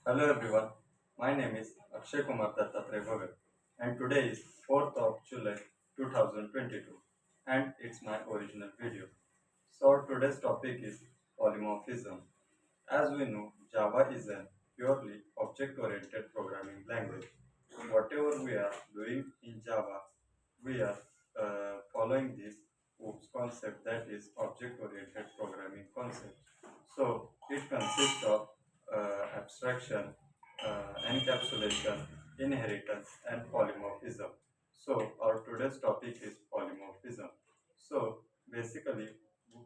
Hello everyone, my name is Akshay Kumar Dattatray Bhagat and today is 4th of July 2022 and it's my original video. So today's topic is polymorphism. As we know, Java is a purely object-oriented programming language. Whatever we are doing in Java, we are following this OOPS concept, that is object-oriented programming concept. So it consists of abstraction, encapsulation, inheritance, and polymorphism. So our today's topic is polymorphism. So basically,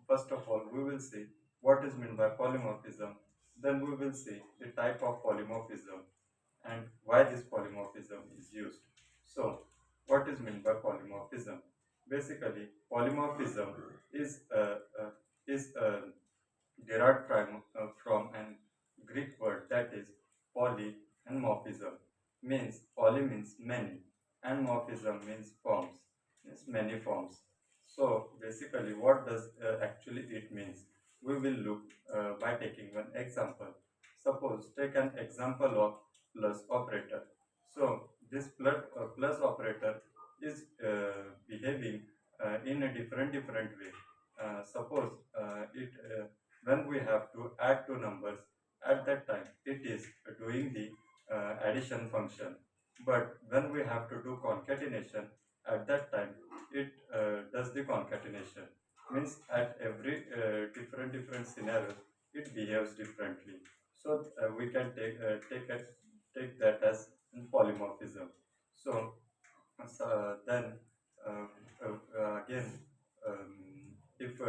first of all, we will see what is meant by polymorphism. Then we will see the type of polymorphism and why this polymorphism is used. So, what is meant by polymorphism? Basically, polymorphism is derived from an Greek word that is poly and morphism. Means poly means many and morphism means forms, means many forms. So basically what does actually it means? We will look by taking one example. Suppose take an example of plus operator. So this plus operator is behaving in a different way. Suppose it when we have to add two numbers, at that time it is doing the addition function, but when we have to do concatenation, at that time it does the concatenation. Means at every different scenario it behaves differently. So we can take that as polymorphism. So then again, if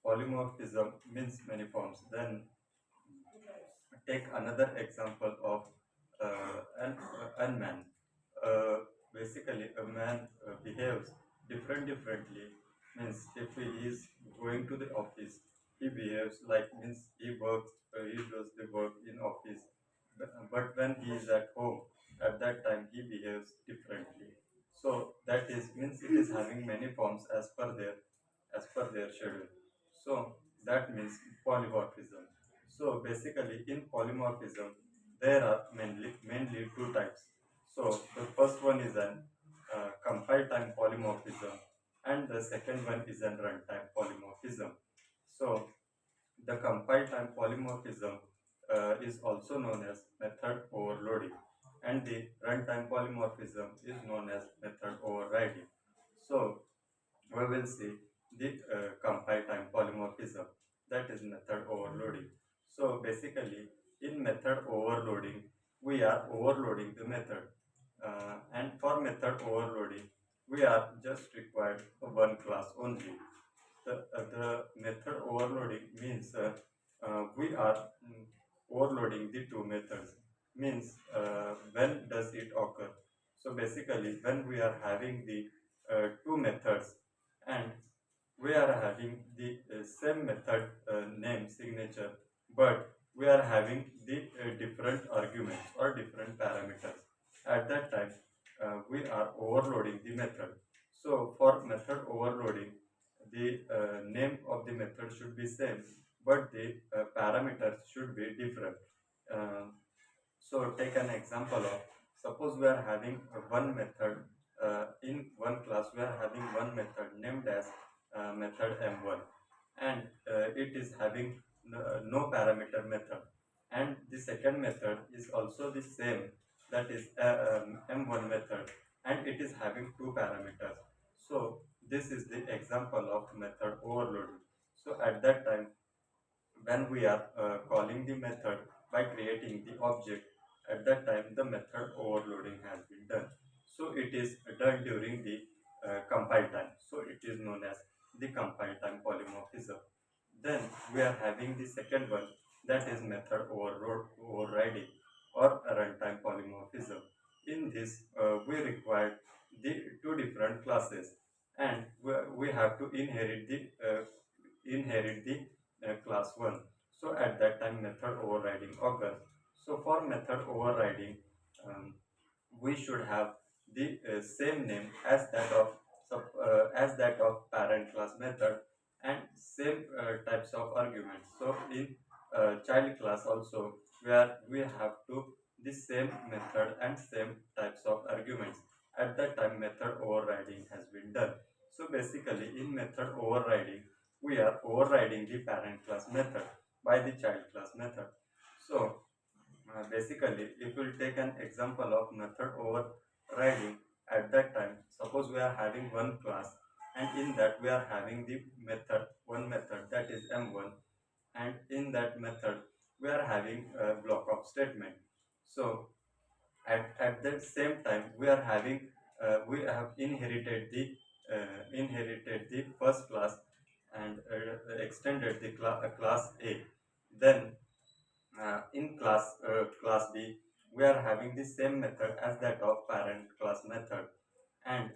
polymorphism means many forms, then take another example of an man. Basically, a man behaves differently. Means if he is going to the office, he behaves like, means he does the work in office. But when he is at home, at that time he behaves differently. So that is means it is having many forms as per their schedule. So that means polymorphism. So basically in polymorphism there are mainly two types. So the first one is an compile time polymorphism and the second one is an runtime polymorphism. So the compile time polymorphism is also known as method overloading and the runtime polymorphism is known as method overriding. So we will see the compile time polymorphism, that is method overloading. So basically in method overloading we are overloading the method, and for method overloading we are just required one class only. The method overloading means we are overloading the two methods. Means when does it occur? So basically when we are having the two methods and we are having the same method name signature, but we are having the different arguments or different parameters. At that time we are overloading the method. So for method overloading, the name of the method should be same, but the parameters should be different. Um, so take an example of, suppose we are having one method in one class, we are having one method named as method m1, and it is having no parameter method, and the second method is also the same, that is m1 method, and it is having two parameters. So this is the example of method overloading. So at that time when we are calling the method by creating the object, at that time the method overloading has been done. So it is done during the compile time, so it is known as the compile time polymorphism. Then we are having the second one, that is method overriding or runtime polymorphism. In this we require the two different classes, and we have to inherit the class 1. So at that time method overriding occurs. So for method overriding, we should have the same name as that of parent class method and same types of arguments. So in child class also where we have to the same method and same types of arguments. At that time, method overriding has been done. So basically, in method overriding, we are overriding the parent class method by the child class method. So basically, if we'll take an example of method overriding, at that time, suppose we are having one class, and in that we are having the method, one method, that is m1, and in that method we are having a block of statement. So at the same time we are having we have inherited the first class and extended the class A. Then in class B, we are having the same method as that of parent class method, and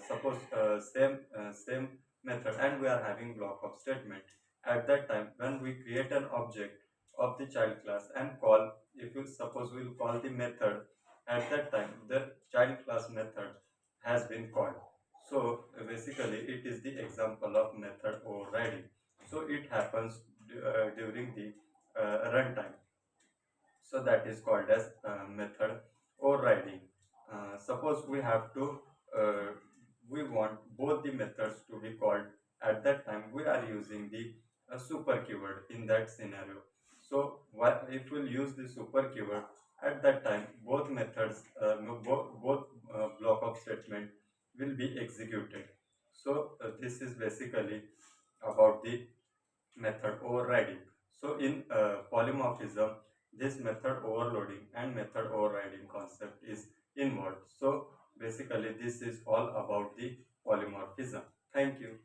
suppose same method, and we are having block of statement. At that time, when we create an object of the child class and call, if you suppose we will call the method, at that time the child class method has been called. So basically, it is the example of method overriding. So it happens during the runtime. So that is called as method overriding. Suppose we have to we want both the methods to be called. At that time we are using the super keyword in that scenario. So what if we'll use the super keyword, at that time both methods no, both block of statement will be executed. So this is basically about the method overriding. So in polymorphism, this method overloading and method overriding concept is involved. So basically this is all about the polymorphism. Thank you.